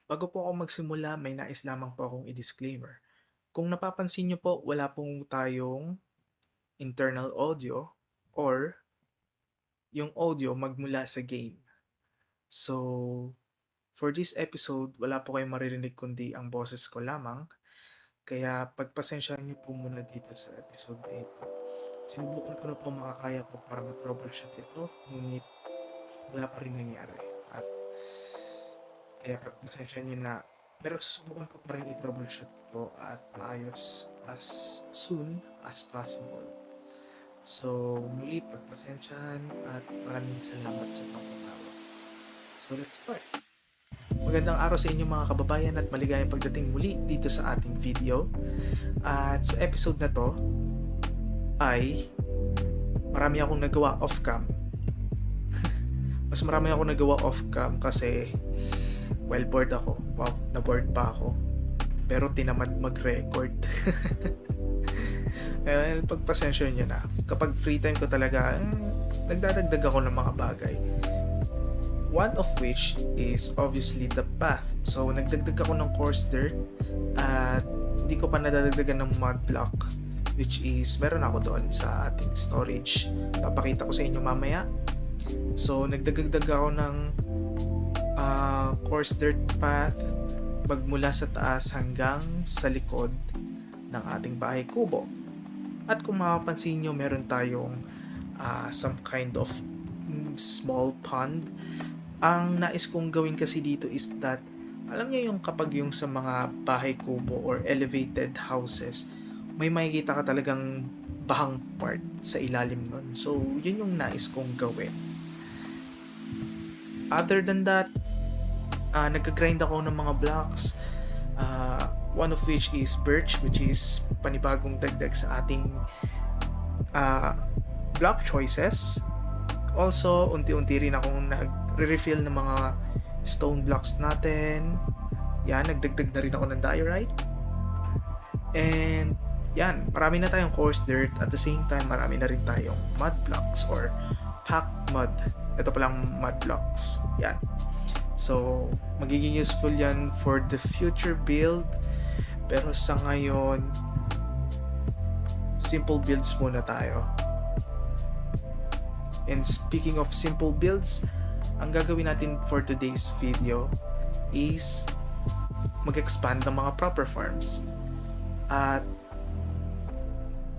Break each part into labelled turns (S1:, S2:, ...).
S1: Bago po ako magsimula, may nais lamang po akong i-disclaimer. Kung napapansin niyo po, wala pong tayong internal audio or yung audio magmula sa game. So, for this episode, wala po kayong maririnig kundi ang boses ko lamang. Kaya pagpasensyahan niyo po muna dito sa episode na ito. Sinubukan ko na po makakaya ko para mag-troubleshoot ito, ngunit wala pa rin nangyari. At kaya pagpasensyahan niyo na, pero susubukan ko pa rin i-troubleshoot to at maayos as soon as possible. So, muli pagpasensyahan at maraming salamat sa pagpapatawad. So, let's start. Magandang araw sa inyo mga kababayan at maligayang pagdating muli dito sa ating video. At sa episode na to ay marami akong nagawa off-cam. Mas marami akong nagawa off-cam kasi bored ako. Wow, na-bored pa ako. Pero tinamad mag-record. Well, pagpasensya nyo na. Kapag free time ko talaga, nagdadagdag ako ng mga bagay. One of which is obviously the path. So, nagdagdag ako ng coarse dirt at hindi ko pa nadadagdagan ng mud block, which is meron ako doon sa ating storage. Papakita ko sa inyo mamaya. So, nagdagdag ako ng coarse dirt path magmula sa taas hanggang sa likod ng ating bahay kubo. At kung mapapansin nyo, meron tayong some kind of small pond. Ang nais kong gawin kasi dito is that, alam niyo yung kapag yung sa mga bahay kubo or elevated houses, may makikita ka talagang bahang part sa ilalim nun. So, yun yung nais kong gawin. Other than that, nagka-grind ako ng mga blocks. One of which is birch, which is panibagong dagdag sa ating block choices. Also, unti-unti rin akong nagre-refill ng mga stone blocks natin. Yan, nagdagdag na rin ako ng diorite. And yan, marami na tayong coarse dirt. At the same time, marami na rin tayong mud blocks or packed mud. Ito palang mud blocks. Yan. So, magiging useful yan for the future build. Pero sa ngayon, simple builds muna tayo. And speaking of simple builds, ang gagawin natin for today's video is mag-expand ng mga proper farms. At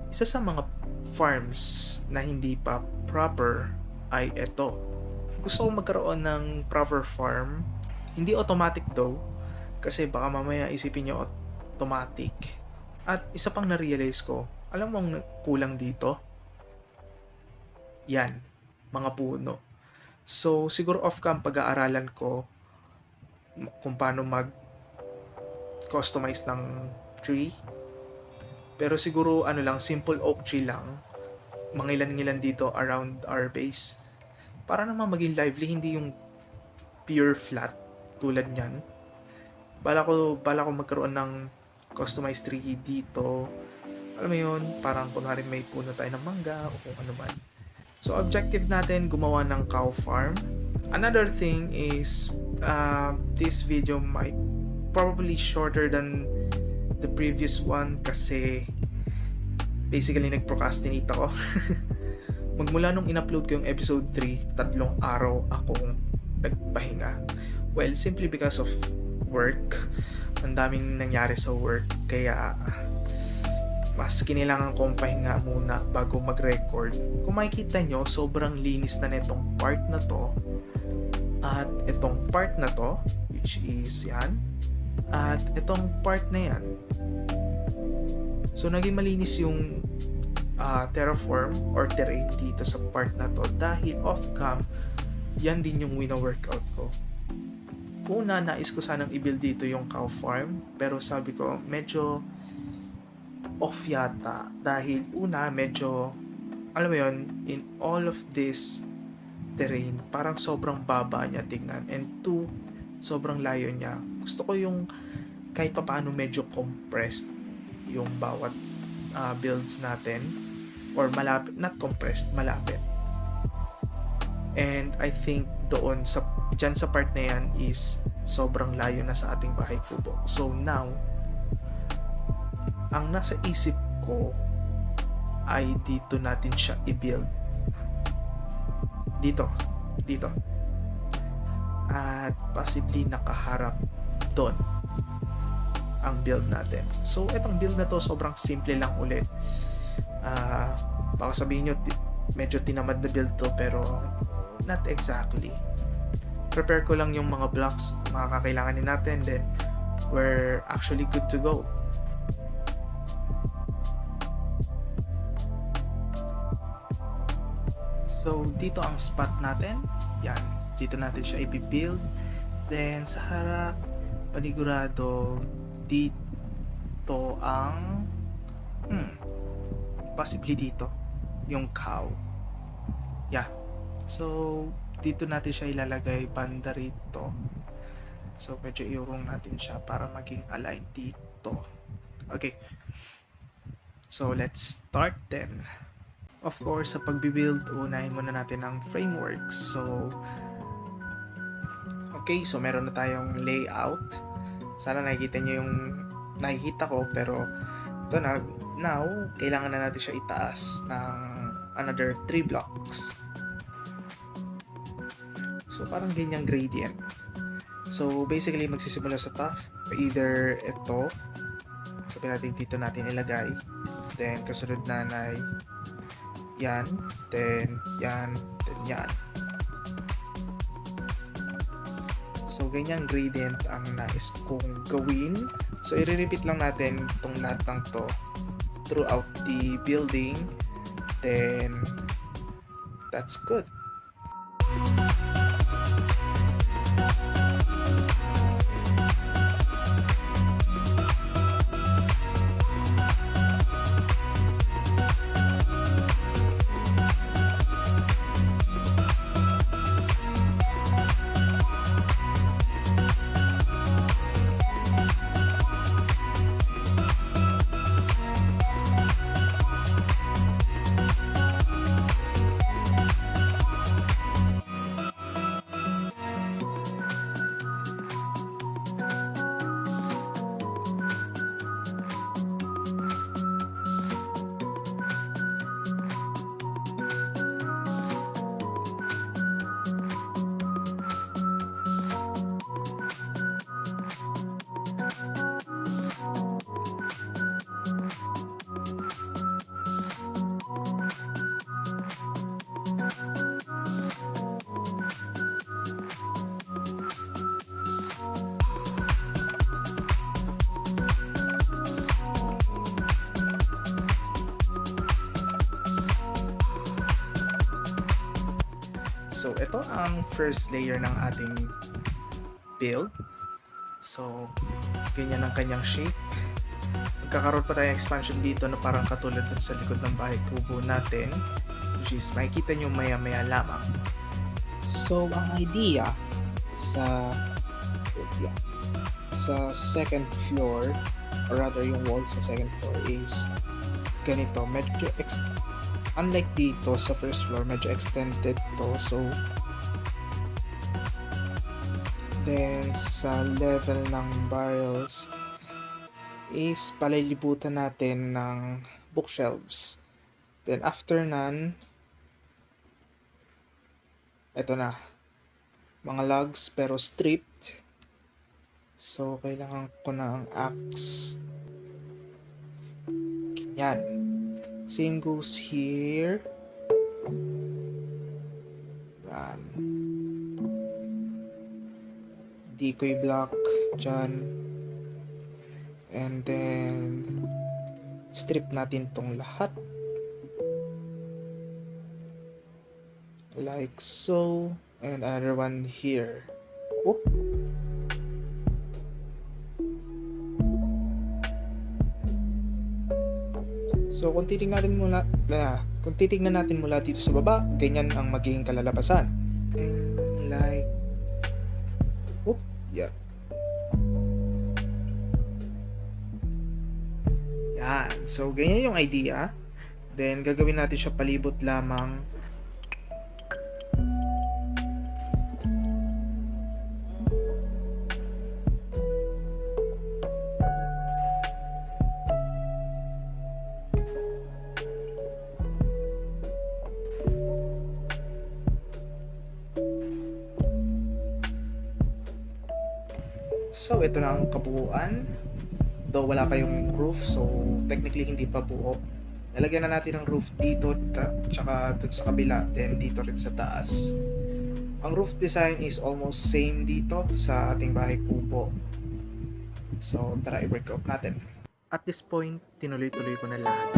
S1: isa sa mga farms na hindi pa proper ay ito. Gusto ko magkaroon ng proper farm. Hindi automatic though, kasi baka mamaya isipin nyo automatic. At isa pang na-realize ko, alam mo ang kulang dito? Yan, mga puno. So, siguro off-cam pag-aaralan ko kung paano mag-customize ng tree. Pero siguro simple oak tree lang. Mangilan-ngilan dito around our base. Para naman maging lively, hindi yung pure flat tulad niyan. Bala ko magkaroon ng customized tree dito. Alam mo yun, parang kunwari may puno tayo ng mangga o kung ano man. So, objective natin, gumawa ng cow farm. Another thing is, this video might probably shorter than the previous one kasi basically nag-procrastinate ako. Magmula nung in-upload ko yung episode 3, 3 araw akong nagpahinga. Well, simply because of work. Ang daming nangyari sa work, kaya mas kinilangan kong pahinga muna bago mag-record. Kung makikita nyo, sobrang linis na nitong part na to. At itong part na to, which is yan. At itong part na yan. So, naging malinis yung terraform or terrain dito sa part na to dahil off-cam, yan din yung wina-workout ko. Una, nais ko sanang i-build dito yung cow farm, pero sabi ko, medyo off yata dahil una, medyo, alam mo yun, in all of this terrain, parang sobrang baba niya tignan, and two, sobrang layo niya. Gusto ko yung kahit papaano medyo compressed yung bawat builds natin, or malapit, not compressed, malapit. And I think doon sa dyan sa part na yan is sobrang layo na sa ating bahay kubo. So now, ang nasa isip ko ay dito natin siya i-build. Dito. At possibly nakaharap doon ang build natin. So, itong build na to sobrang simple lang ulit. Baka sabihin nyo, medyo tinamad na build to, pero not exactly. Prepare ko lang yung mga blocks, mga kakailanganin natin, then we're actually good to go. So, dito ang spot natin. Yan. Dito natin siya i-build. Then, sa harap, panigurado, dito ang possibly dito yung cow. Yeah. So, dito natin siya ilalagay banda rito. So, medyo iurong natin siya para maging aligned dito. Okay. So, let's start then. Of course, sa pagbibuild, unahin muna natin ang framework. So, okay. So, meron na tayong layout. Sana nakikita ko, pero ito na. Now, kailangan na natin siya itaas ng another 3 blocks. So, parang ganyang gradient. So, basically, magsisimula sa top. Either ito. Sabi natin dito natin ilagay. Then, kasunod nanay. Yan. Then, yan. Then, yan. So, ganyang gradient ang nais kong gawin. So, i-repeat lang natin itong lahat ng to throughout the building. Then, that's good. So, ito ang first layer ng ating build. So, ganyan ang kanyang shape. Magkakaroon pa tayong expansion dito na parang katulad dun sa likod ng bahay kubo natin, which is makikita nyo maya-maya lamang.
S2: So, ang idea sa second floor, or rather yung wall sa second floor is ganito. Medyo unlike dito sa first floor, medyo extended to. So, then sa level ng barrels is palilibutan natin ng bookshelves. Then after nun, eto na, mga logs pero stripped. So, kailangan ko na ang axe. Yan. Same goes here. Yan. Decoy block dyan. And then, strip natin tong lahat. Like so. And another one here. Whoop. So, kung titignan natin mula dito sa baba, ganyan ang magiging kalalabasan. And like, whoop, yeah. Yan. So, ganyan yung idea. Then, gagawin natin siya palibot lamang.
S1: So, ito na ang kabuuan. Though wala pa yung roof, so technically hindi pa buo. Lalagyan na natin ng roof dito, tsaka dun sa kabila, then dito rin sa taas. Ang roof design is almost same dito sa ating bahay kubo. So, tara i-workout natin. At this point, tinuloy-tuloy ko na lahat.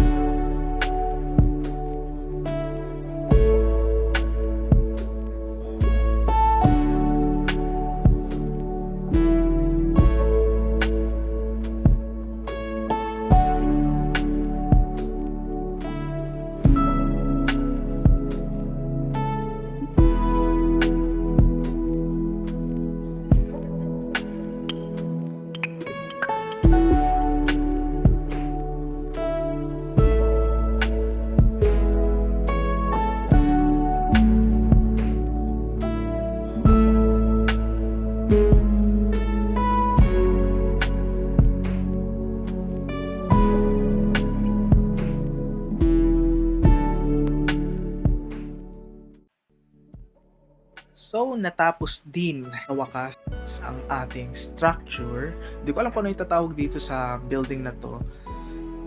S1: So, natapos din sa wakas ang ating structure. Hindi ko alam kung ano itatawag dito sa building na to.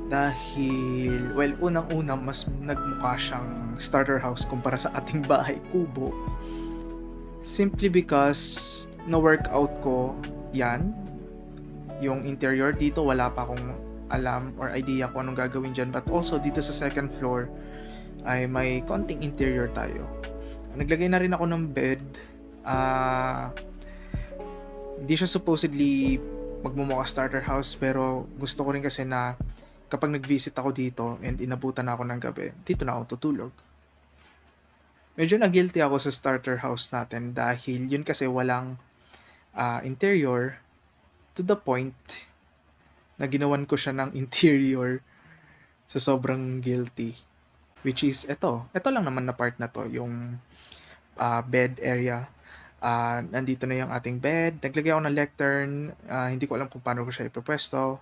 S1: Dahil, well, unang-una, mas nagmukha siyang starter house kumpara sa ating bahay kubo. Simply because na-workout ko yan. Yung interior dito, wala pa akong alam or idea kung anong gagawin dyan. But also, dito sa second floor, ay may konting interior tayo. Naglagay na rin ako ng bed. Hindi siya supposedly magmumukha starter house, pero gusto ko rin kasi na kapag nag-visit ako dito and inabutan ako ng gabi, dito na ako tutulog. Medyo na-guilty ako sa starter house natin dahil yun kasi walang interior to the point na ginawan ko siya ng interior sa sobrang guilty. Which is ito. Ito lang naman na part na to, yung bed area. Nandito na yung ating bed. Naglagay ako ng lectern. Hindi ko alam kung paano ko siya ipapwesto.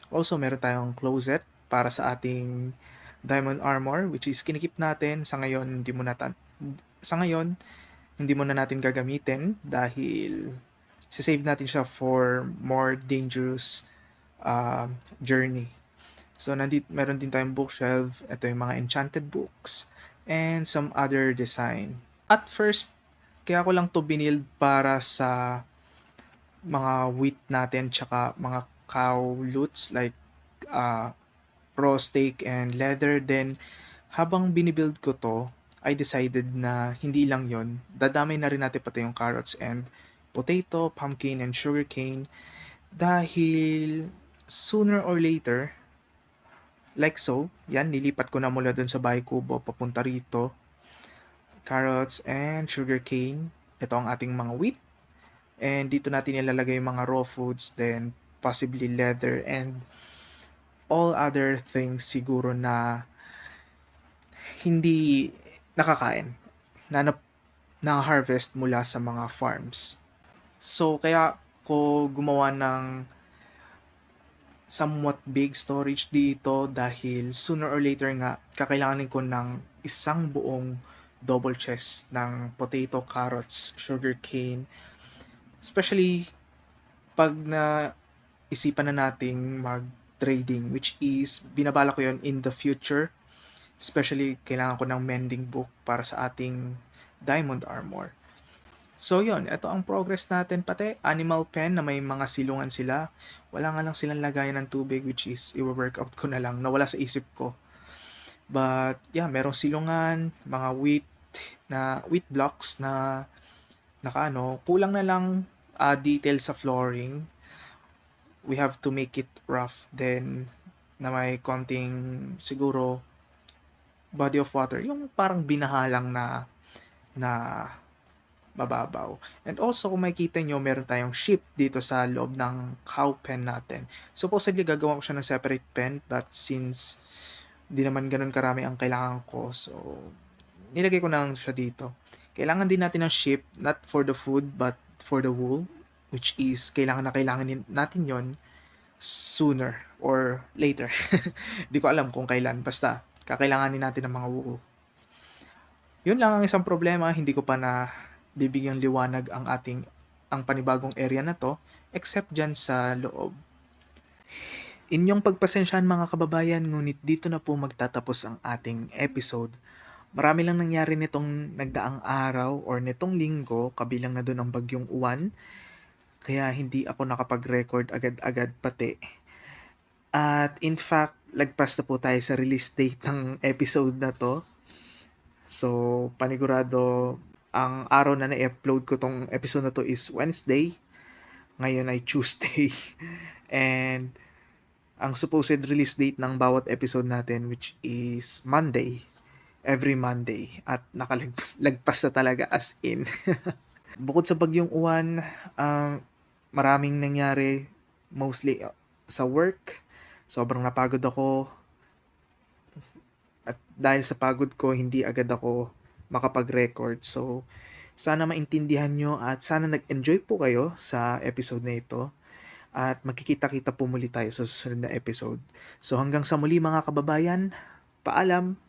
S1: Also, meron tayong closet para sa ating diamond armor, which is kinikip natin. Sa ngayon, hindi mo na natin gagamitin dahil save natin siya for more dangerous journey. So, meron din tayong bookshelf. Ito yung mga enchanted books and some other design. At first, kaya ko lang to binild para sa mga wheat natin tsaka mga cow loots like raw steak and leather. Then, habang binibuild ko to, I decided na hindi lang yon. Dadamay na rin natin pati yung carrots and potato, pumpkin, and sugarcane dahil sooner or later, like so, yan, nilipat ko na mula dun sa bahay kubo papunta rito. Carrots and sugarcane. Ito ang ating mga wheat. And dito natin ilalagay yung mga raw foods, then possibly leather and all other things siguro na hindi nakakain, na harvest mula sa mga farms. So, kaya ko gumawa ng somewhat big storage dito dahil sooner or later nga kakailanganin ko ng isang buong double chest ng potato, carrots, sugarcane. Especially pag na isipan na nating mag-trading, which is binabala ko yon in the future. Especially kailangan ko ng mending book para sa ating diamond armor. So yon, ito ang progress natin. Pati animal pen na may mga silungan sila. Wala nga lang silang lagayan ng tubig, which is i-workout ko na lang. Nawala sa isip ko. But yeah, merong silungan, mga wheat blocks na kulang na lang detail sa flooring. We have to make it rough then na may konting siguro body of water, yung parang binahalang na mababaw. And also, kung makikita nyo, meron tayong sheep dito sa loob ng cow pen natin. Supposedly, gagawa ko siya ng separate pen, but since di naman ganun karami ang kailangan ko, so nilagay ko na lang siya dito. Kailangan din natin ng sheep, not for the food, but for the wool, which is kailangan natin yon sooner or later. Di ko alam kung kailan, basta kakailanganin natin ng mga wool. Yun lang ang isang problema, hindi ko pa na bibigyang liwanag ang ating ang panibagong area na to except dyan sa loob. Inyong pagpasensyahan mga kababayan, ngunit dito na po magtatapos ang ating episode. Marami lang nangyari nitong nagdaang araw or nitong linggo, kabilang na doon ang bagyong uwan, kaya hindi ako nakapag-record agad-agad pati. At in fact, lagpas na po tayo sa release date ng episode na to. So, panigurado, ang araw na na-upload ko tong episode na to is Wednesday. Ngayon ay Tuesday. And ang supposed release date ng bawat episode natin, which is Monday. Every Monday. At nakalagpas na talaga as in. Bukod sa bagyong uwan, maraming nangyari. Mostly sa work. Sobrang napagod ako. At dahil sa pagod ko, hindi agad ako makapag-record. So, sana maintindihan nyo at sana nag-enjoy po kayo sa episode na ito. At magkikita-kita po muli tayo sa susunod na episode. So hanggang sa muli mga kababayan, paalam!